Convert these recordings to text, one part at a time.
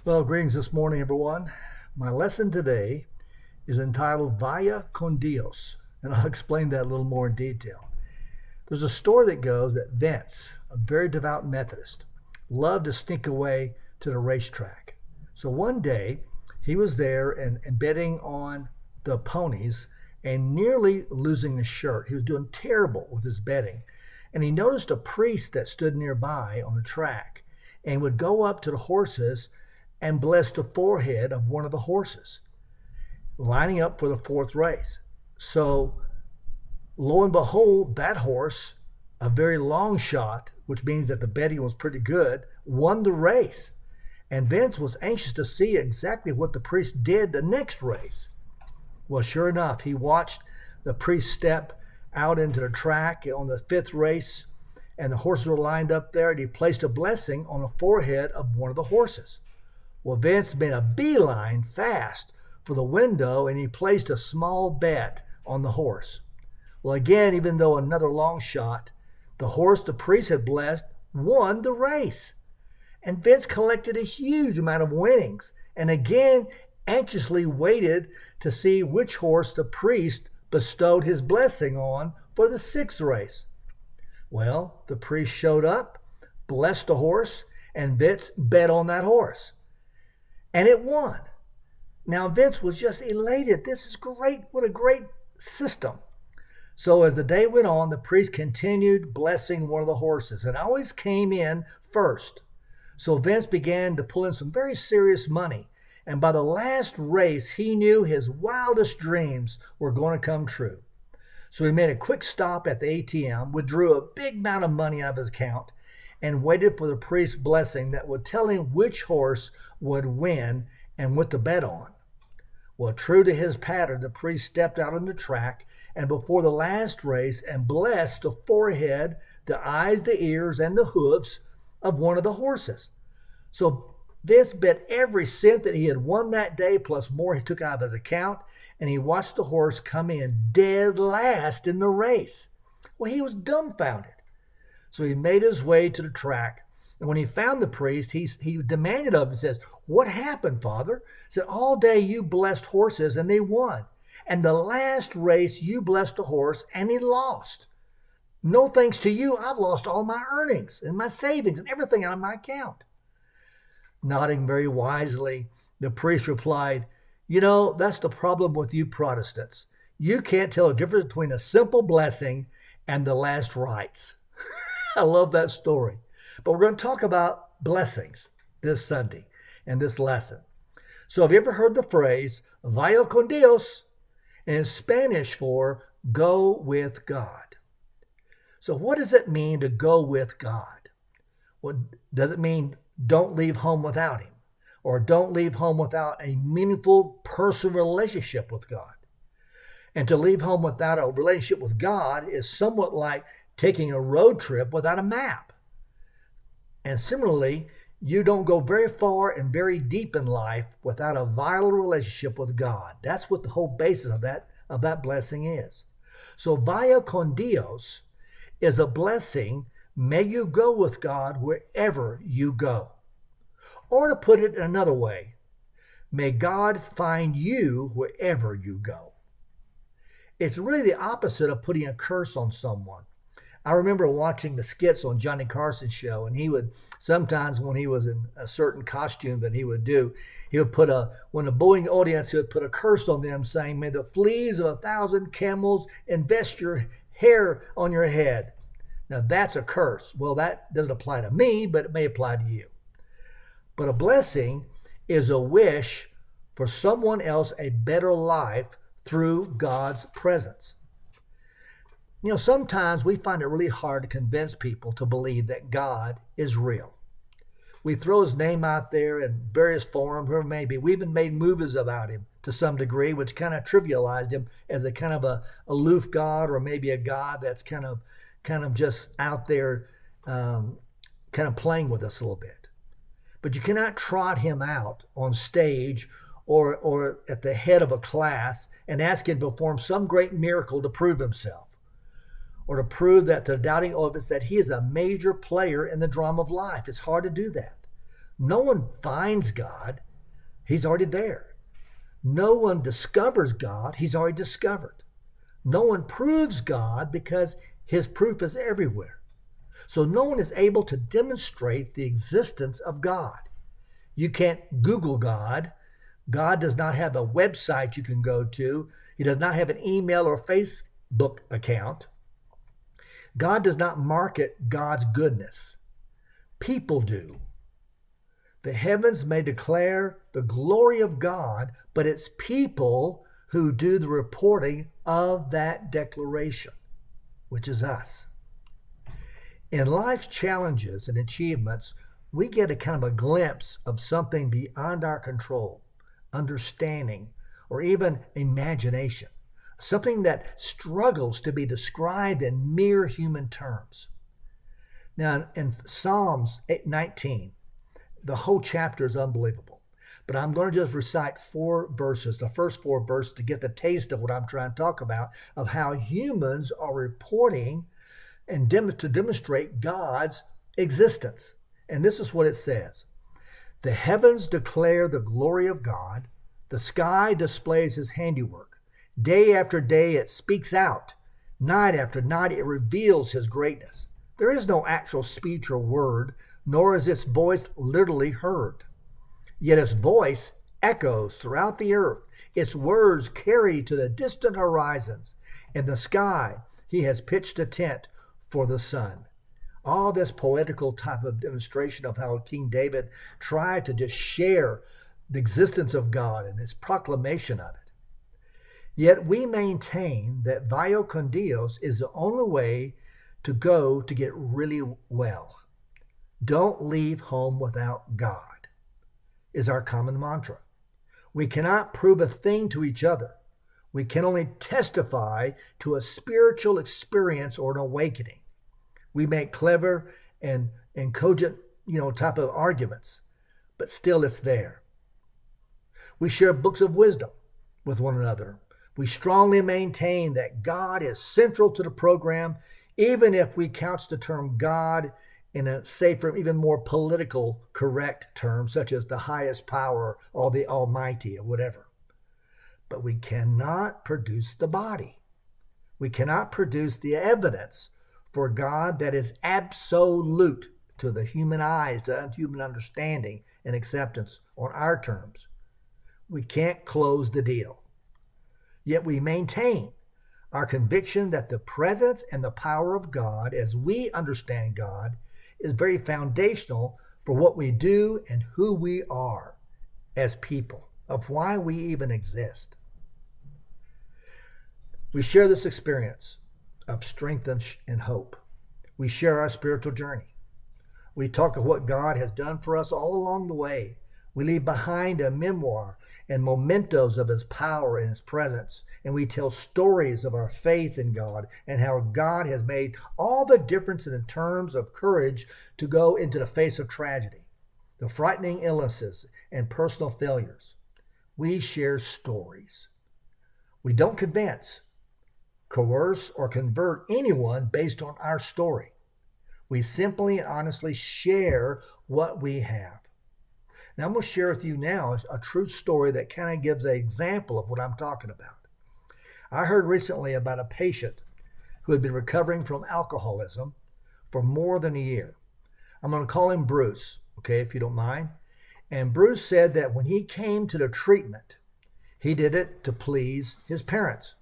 Well, greetings this morning, everyone. My lesson today is entitled Vaya Con Dios, and I'll explain that a little more in detail. There's a story that goes that Vince, a very devout Methodist, loved to sneak away to the racetrack. So one day, he was there and betting on the ponies and nearly losing his shirt. He was doing terrible with his betting. And he noticed a priest that stood nearby on the track and would go up to the horses and bless the forehead of one of the horses, lining up for the fourth race. So, lo and behold, that horse, a very long shot, which means that the betting was pretty good, won the race. And Vince was anxious to see exactly what the priest did the next race. Well, sure enough, he watched the priest step out into the track on the fifth race, and the horses were lined up there, and he placed a blessing on the forehead of one of the horses. Well, Vince made a beeline fast for the window, and he placed a small bet on the horse. Well, again, even though another long shot, the horse the priest had blessed won the race. And Vince collected a huge amount of winnings, and again anxiously waited to see which horse the priest bestowed his blessing on for the sixth race. Well, the priest showed up, blessed the horse, and Vince bet on that horse. And it won. Now, Vince was just elated. This is great. What a great system. So as the day went on, the priest continued blessing one of the horses and always came in first. So Vince began to pull in some very serious money. And by the last race, he knew his wildest dreams were going to come true. So he made a quick stop at the ATM, withdrew a big amount of money out of his account, and waited for the priest's blessing that would tell him which horse would win and what to bet on. Well, true to his pattern, the priest stepped out on the track and before the last race and blessed the forehead, the eyes, the ears, and the hooves of one of the horses. So Vince bet every cent that he had won that day, plus more he took out of his account, and he watched the horse come in dead last in the race. Well, he was dumbfounded. So he made his way to the track. And when he found the priest, he demanded of him and says, "What happened, Father?" He said, "All day you blessed horses and they won. And the last race you blessed a horse and he lost. No thanks to you, I've lost all my earnings and my savings and everything on my account." Nodding very wisely, the priest replied, "That's the problem with you Protestants. You can't tell the difference between a simple blessing and the last rites." I love that story. But we're going to talk about blessings this Sunday in this lesson. So have you ever heard the phrase, Vaya con Dios, and in Spanish for go with God? So what does it mean to go with God? Well, does it mean don't leave home without him? Or don't leave home without a meaningful personal relationship with God? And to leave home without a relationship with God is somewhat like taking a road trip without a map. And similarly, you don't go very far and very deep in life without a vital relationship with God. That's what the whole basis of that blessing is. So Vaya con Dios is a blessing. May you go with God wherever you go. Or to put it in another way, may God find you wherever you go. It's really the opposite of putting a curse on someone. I remember watching the skits on Johnny Carson's show, and he would sometimes, when he was in a certain costume that he would do, when the booing audience, he would put a curse on them saying, "May the fleas of 1,000 camels invest your hair on your head." Now that's a curse. Well, that doesn't apply to me, but it may apply to you. But a blessing is a wish for someone else a better life through God's presence. Sometimes we find it really hard to convince people to believe that God is real. We throw his name out there in various forums, wherever it may be. We even made movies about him to some degree, which kind of trivialized him as a kind of a aloof God, or maybe a God that's kind of just out there kind of playing with us a little bit. But you cannot trot him out on stage or at the head of a class and ask him to perform some great miracle to prove himself, or to prove that to doubting audience that he is a major player in the drama of life. It's hard to do that. No one finds God. He's already there. No one discovers God. He's already discovered. No one proves God because his proof is everywhere. So no one is able to demonstrate the existence of God. You can't Google God. God does not have a website you can go to. He does not have an email or Facebook account. God does not market God's goodness. People do. The heavens may declare the glory of God, but it's people who do the reporting of that declaration, which is us. In life's challenges and achievements, we get a kind of a glimpse of something beyond our control, understanding, or even imagination, something that struggles to be described in mere human terms. Now, in Psalms 19, the whole chapter is unbelievable, but I'm going to just recite 4 verses, the first 4 verses, to get the taste of what I'm trying to talk about, of how humans are reporting and to demonstrate God's existence. And this is what it says. The heavens declare the glory of God. The sky displays his handiwork. Day after day it speaks out. Night after night it reveals his greatness. There is no actual speech or word, nor is its voice literally heard. Yet its voice echoes throughout the earth. Its words carry to the distant horizons. In the sky he has pitched a tent for the sun. All this poetical type of demonstration of how King David tried to just share the existence of God and his proclamation of it. Yet we maintain that Vaya Con Dios is the only way to go to get really well. Don't leave home without God is our common mantra. We cannot prove a thing to each other. We can only testify to a spiritual experience or an awakening. We make clever and cogent, type of arguments, but still it's there. We share books of wisdom with one another. We strongly maintain that God is central to the program, even if we couch the term God in a safer, even more political correct term, such as the highest power or the Almighty or whatever. But we cannot produce the body. We cannot produce the evidence for God that is absolute to the human eyes, the human understanding and acceptance on our terms. We can't close the deal. Yet we maintain our conviction that the presence and the power of God, as we understand God, is very foundational for what we do and who we are as people, of why we even exist. We share this experience of strength and hope. We share our spiritual journey. We talk of what God has done for us all along the way. We leave behind a memoir and mementos of his power and his presence. And we tell stories of our faith in God and how God has made all the difference in terms of courage to go into the face of tragedy, the frightening illnesses and personal failures. We share stories. We don't convince, coerce, or convert anyone based on our story. We simply and honestly share what we have. Now I'm going to share with you now a true story that kind of gives an example of what I'm talking about. I heard recently about a patient who had been recovering from alcoholism for more than a year. I'm going to call him Bruce, okay, if you don't mind. And Bruce said that when he came to the treatment, he did it to please his parents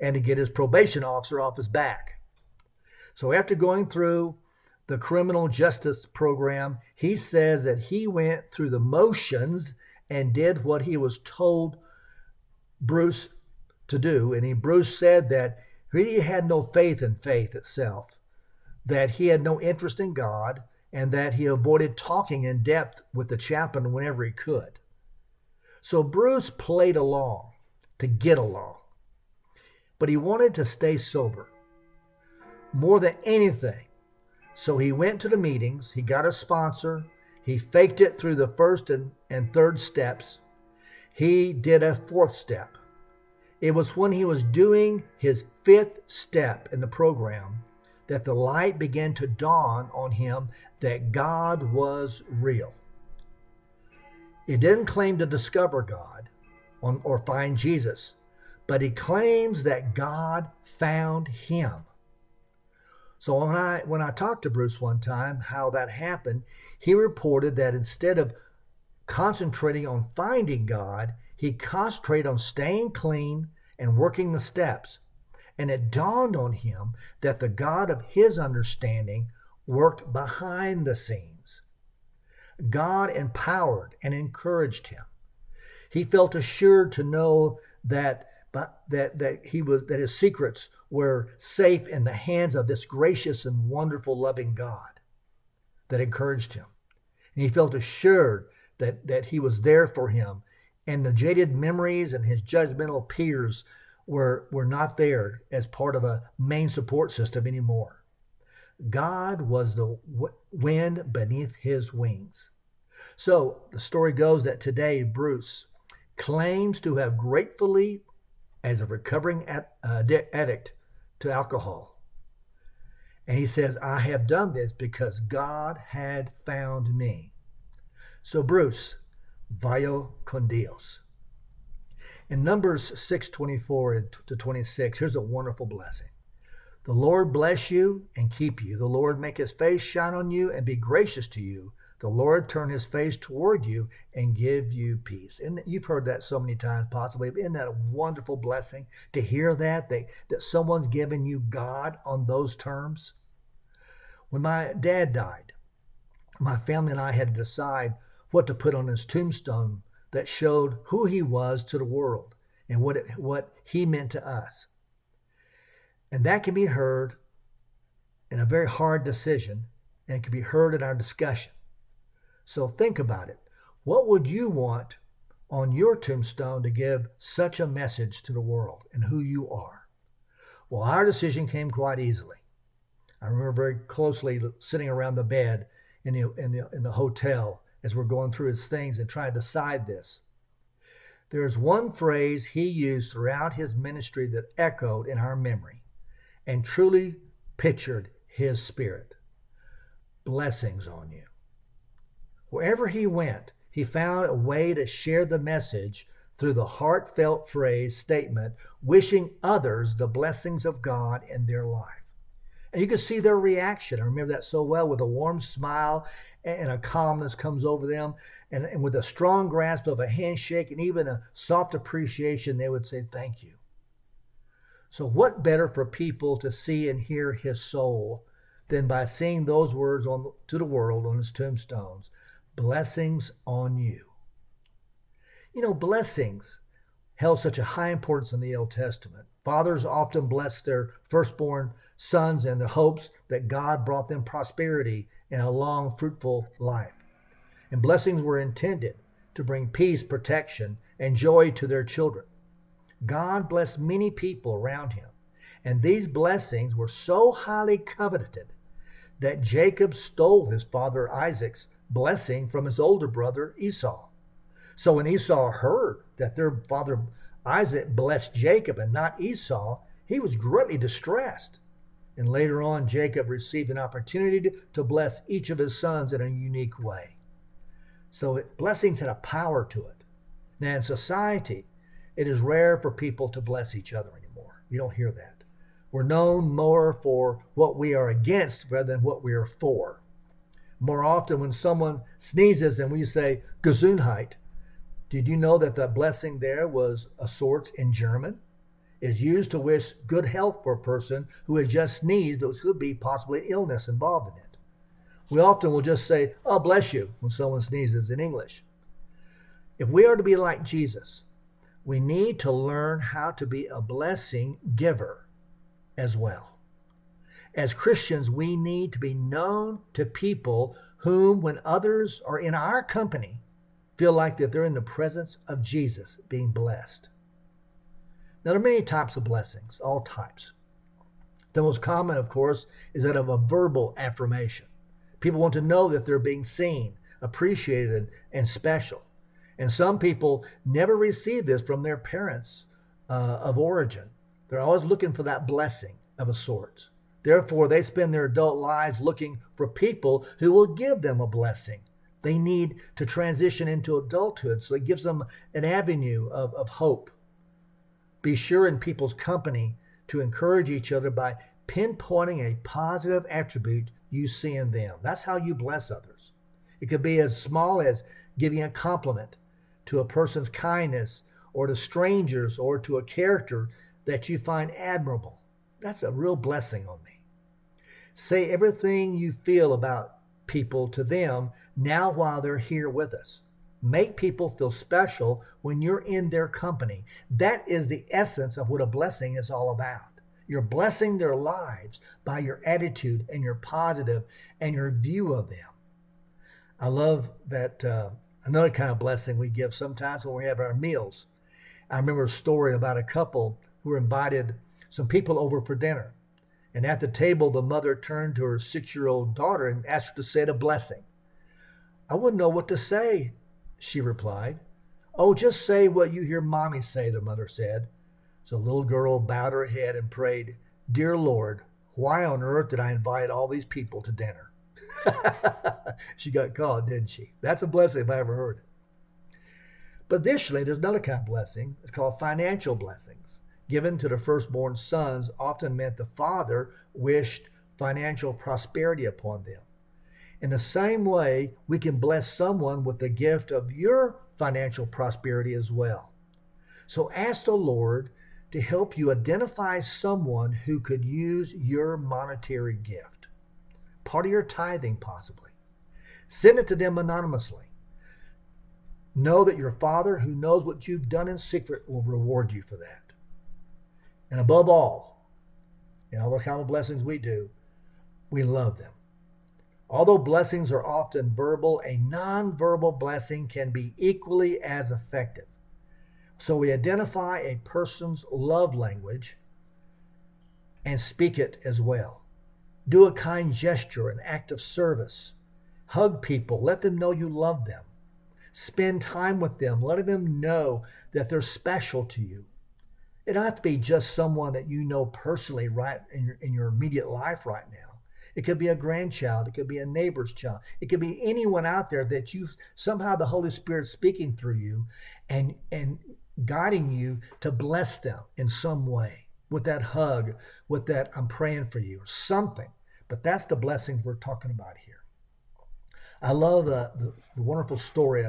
and to get his probation officer off his back. So after going through the criminal justice program, he says that he went through the motions and did what he was told Bruce to do. And Bruce said that he had no faith in faith itself, that he had no interest in God, and that he avoided talking in depth with the chaplain whenever he could. So Bruce played along to get along, but he wanted to stay sober more than anything. So he went to the meetings, he got a sponsor, he faked it through the first and third steps. He did a fourth step. It was when he was doing his fifth step in the program that the light began to dawn on him that God was real. He didn't claim to discover God or find Jesus, but he claims that God found him. So when I talked to Bruce one time how that happened, he reported that instead of concentrating on finding God, he concentrated on staying clean and working the steps. And it dawned on him that the God of his understanding worked behind the scenes. God empowered and encouraged him. He felt assured to know that his secrets were safe in the hands of this gracious and wonderful, loving God that encouraged him. And he felt assured that he was there for him, and the jaded memories and his judgmental peers were not there as part of a main support system anymore. God was the wind beneath his wings. So the story goes that today Bruce claims to have gratefully, as a recovering addict to alcohol. And he says, I have done this because God had found me. So Bruce, vaya con Dios. In Numbers 6:24-26, here's a wonderful blessing. The Lord bless you and keep you. The Lord make his face shine on you and be gracious to you. The Lord turn his face toward you and give you peace. And you've heard that so many times possibly. Isn't that a wonderful blessing to hear that someone's given you God on those terms? When my dad died, my family and I had to decide what to put on his tombstone that showed who he was to the world and what he meant to us. And that can be heard in a very hard decision, and it can be heard in our discussion. So think about it. What would you want on your tombstone to give such a message to the world and who you are? Well, our decision came quite easily. I remember very closely sitting around the bed in the hotel as we're going through his things and trying to decide this. There's one phrase he used throughout his ministry that echoed in our memory and truly pictured his spirit. Blessings on you. Wherever he went, he found a way to share the message through the heartfelt statement, wishing others the blessings of God in their life. And you can see their reaction. I remember that so well, with a warm smile and a calmness comes over them, and with a strong grasp of a handshake and even a soft appreciation, they would say, thank you. So what better for people to see and hear his soul than by seeing those words to the world on his tombstones? Blessings on you. You know, blessings held such a high importance in the Old Testament. Fathers often blessed their firstborn sons in the hopes that God brought them prosperity and a long, fruitful life. And blessings were intended to bring peace, protection, and joy to their children. God blessed many people around him, and these blessings were so highly coveted that Jacob stole his father Isaac's blessing from his older brother Esau. So when Esau heard that their father Isaac blessed Jacob and not Esau, he was greatly distressed. And later on, Jacob received an opportunity to bless each of his sons in a unique way. So blessings had a power to it. Now in society, it is rare for people to bless each other anymore. You don't hear that. We're known more for what we are against rather than what we are for. More often when someone sneezes and we say, Gesundheit, did you know that the blessing there was a sort in German? Is used to wish good health for a person who has just sneezed, but could be possibly illness involved in it. We often will just say, oh, bless you, when someone sneezes in English. If we are to be like Jesus, we need to learn how to be a blessing giver as well. As Christians, we need to be known to people whom, when others are in our company, feel like that they're in the presence of Jesus being blessed. Now, there are many types of blessings, all types. The most common, of course, is that of a verbal affirmation. People want to know that they're being seen, appreciated, and special. And some people never receive this from their parents of origin. They're always looking for that blessing of a sort. Therefore, they spend their adult lives looking for people who will give them a blessing They need to transition into adulthood, so it gives them an avenue of hope. Be sure in people's company to encourage each other by pinpointing a positive attribute you see in them. That's how you bless others. It could be as small as giving a compliment to a person's kindness, or to strangers, or to a character that you find admirable. That's a real blessing on me. Say everything you feel about people to them now while they're here with us. Make people feel special when you're in their company. That is the essence of what a blessing is all about. You're blessing their lives by your attitude and your positive and your view of them. I love that another kind of blessing we give sometimes when we have our meals. I remember a story about a couple who invited some people over for dinner. And at the table, the mother turned to her 6-year-old daughter and asked her to say a blessing. "I wouldn't know what to say," she replied. "Oh, just say what you hear Mommy say," the mother said. So the little girl bowed her head and prayed, "Dear Lord, why on earth did I invite all these people to dinner?" She got caught, didn't she? That's a blessing if I ever heard it. But additionally, there's another kind of blessing. It's called financial blessings. Given to the firstborn sons often meant the father wished financial prosperity upon them. In the same way, we can bless someone with the gift of your financial prosperity as well. So ask the Lord to help you identify someone who could use your monetary gift. Part of your tithing, possibly. Send it to them anonymously. Know that your Father, who knows what you've done in secret, will reward you for that. And above all, in all the kind of blessings we do, we love them. Although blessings are often verbal, a non-verbal blessing can be equally as effective. So we identify a person's love language and speak it as well. Do a kind gesture, an act of service. Hug people. Let them know you love them. Spend time with them, letting them know that they're special to you. It don't have to be just someone that you know personally right in your immediate life right now. It could be a grandchild. It could be a neighbor's child. It could be anyone out there that you somehow the Holy Spirit speaking through you and guiding you to bless them in some way with that hug, with that "I'm praying for you" or something. But that's the blessings we're talking about here. I love the wonderful story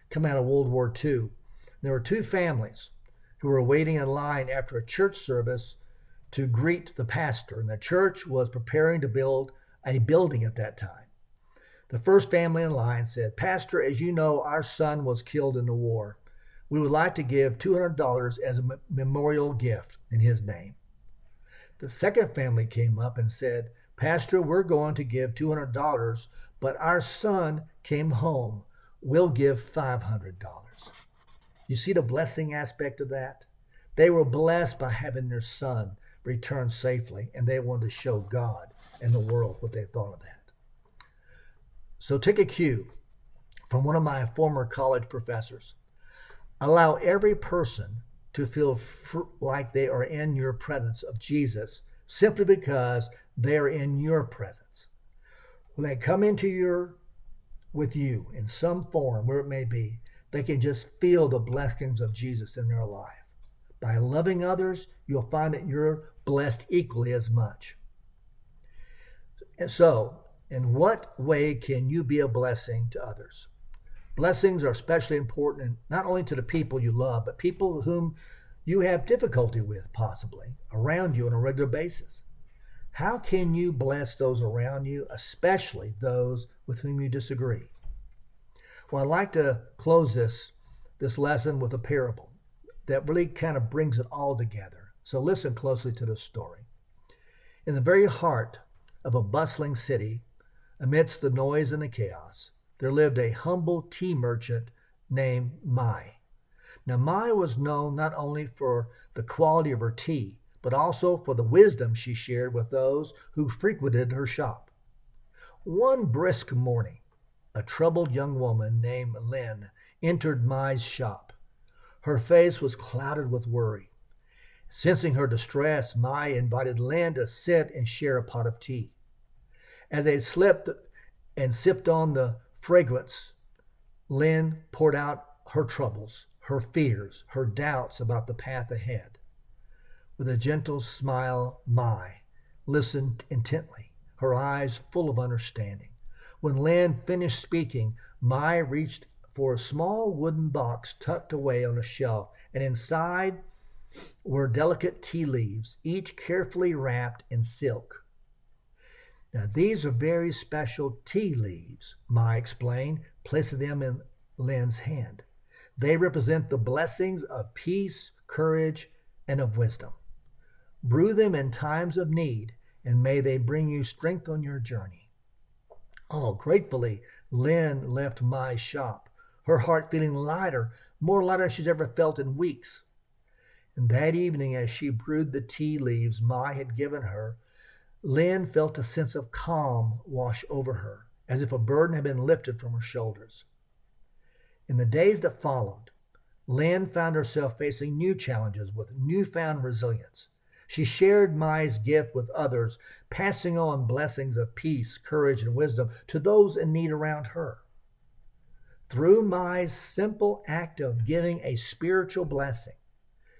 coming out of World War II. There were two families who were waiting in line after a church service to greet the pastor, and the church was preparing to build a building at that time. The first family in line said, "Pastor, as you know, our son was killed in the war. We would like to give $200 as a memorial gift in his name." The second family came up and said, "Pastor, we're going to give $200, but our son came home. We'll give $500. You see the blessing aspect of that? They were blessed by having their son return safely, and they wanted to show God and the world what they thought of that. So take a cue from one of my former college professors. Allow every person to feel like they are in your presence of Jesus simply because they are in your presence. When they come with you in some form, where it may be, they can just feel the blessings of Jesus in their life. By loving others, you'll find that you're blessed equally as much. And so, in what way can you be a blessing to others? Blessings are especially important not only to the people you love, but people whom you have difficulty with, possibly, around you on a regular basis. How can you bless those around you, especially those with whom you disagree? Well, I'd like to close this lesson with a parable that really kind of brings it all together. So listen closely to this story. In the very heart of a bustling city, amidst the noise and the chaos, there lived a humble tea merchant named Mai. Now, Mai was known not only for the quality of her tea, but also for the wisdom she shared with those who frequented her shop. One brisk morning, a troubled young woman named Lynn entered Mai's shop. Her face was clouded with worry. Sensing her distress, Mai invited Lynn to sit and share a pot of tea. As they slipped and sipped on the fragrance Lynn poured out her troubles, her fears, her doubts about the path ahead. With a gentle smile, Mai listened intently, her eyes full of understanding. When Lynn finished speaking, Mai reached for a small wooden box tucked away on a shelf, and inside were delicate tea leaves, each carefully wrapped in silk. Now, these are very special tea leaves, Mai explained, placing them in Lynn's hand. They represent the blessings of peace, courage, and of wisdom. Brew them in times of need, and may they bring you strength on your journey. Oh, gratefully, Lynn left Mai's shop, her heart feeling lighter, more lighter than she's ever felt in weeks. And that evening, as she brewed the tea leaves Mai had given her, Lynn felt a sense of calm wash over her, as if a burden had been lifted from her shoulders. In the days that followed, Lynn found herself facing new challenges with newfound resilience. She shared Mai's gift with others, passing on blessings of peace, courage, and wisdom to those in need around her. Through Mai's simple act of giving a spiritual blessing,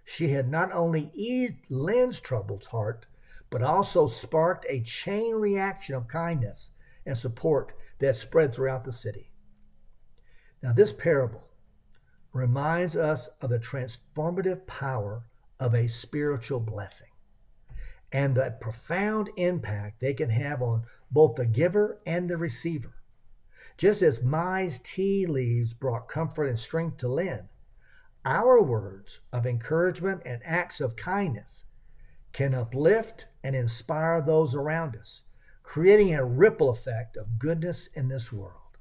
she had not only eased Lynn's troubled heart, but also sparked a chain reaction of kindness and support that spread throughout the city. Now, this parable reminds us of the transformative power of a spiritual blessing and the profound impact they can have on both the giver and the receiver. Just as Mai's tea leaves brought comfort and strength to Lynn, our words of encouragement and acts of kindness can uplift and inspire those around us, creating a ripple effect of goodness in this world.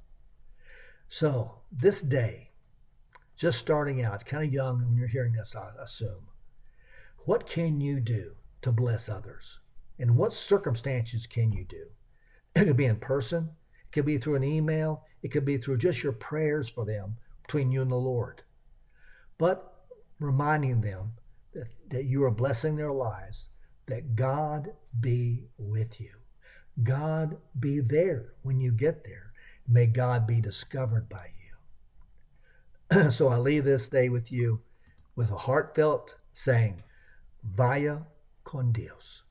So, this day, just starting out, it's kind of young when you're hearing this, I assume. What can you do to bless others? And what circumstances can you do? It could be in person, it could be through an email, it could be through just your prayers for them between you and the Lord. But reminding them that you are blessing their lives, that God be with you. God be there when you get there. May God be discovered by you. So I leave this day with you with a heartfelt saying, Vaya con Dios.